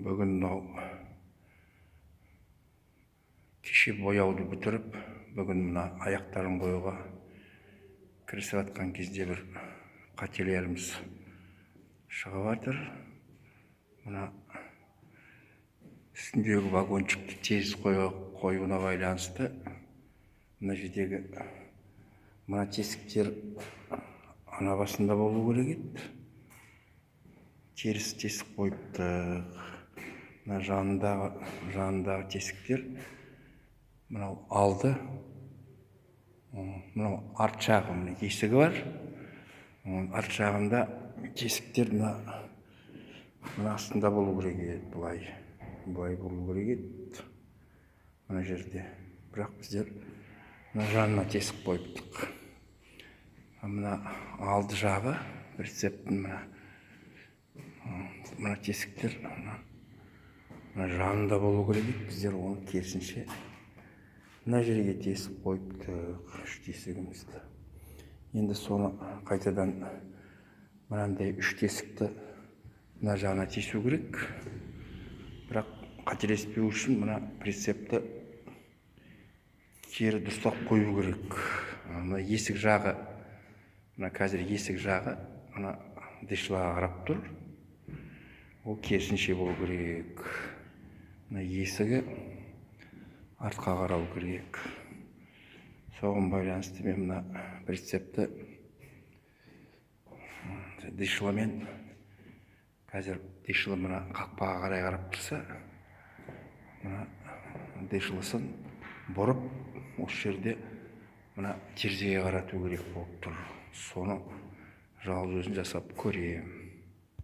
Бүгін мынау кеше бояуды бітіріп, бүгін мына аяқтарын қоюға кірісіп жатқан кезде бір қателеріміз шығып жатыр. Мына үстіндегі вагончикті тез қоюына байланысты мына жердегі мына тесіктер ана басында болу керек еді. Теріс тесік қойыпты. Мына жанындағы тесіктер мынау алды. Мынау арт жағы мына есігі бар. Арт жағында тесіктер мына астында болу керек еді. Былай болу керек еді. Мына жерде. Бірақ біздер мына жанына тесік қойыптық. Мына алды жағы прицептің мына тесіктер мына жанында болу керек еді. Біздер оны керісінше мына жерге тесік қойыптық, үш тесігімізді. Енді соны қайтадан мынандай үш тесікті мына жағына тесу керек. Бірақ қателеспеу үшін мына прицепті кері дұрыстап қою керек. Мына есік жағы, мына қазір есік жағы мына дышлаға қарап тұр. Ол керісінше болу керек. Мына есігі артқа қарау керек. Соған байланысты мен мына прицепті дышлымен, қазір дышлы мына қақпаға қарай қарап тұрса, мына дышлысын бұрып, осы жерде мына терезеге қарату керек болып тұр. Соны жалғыз өзім жасап көрейін.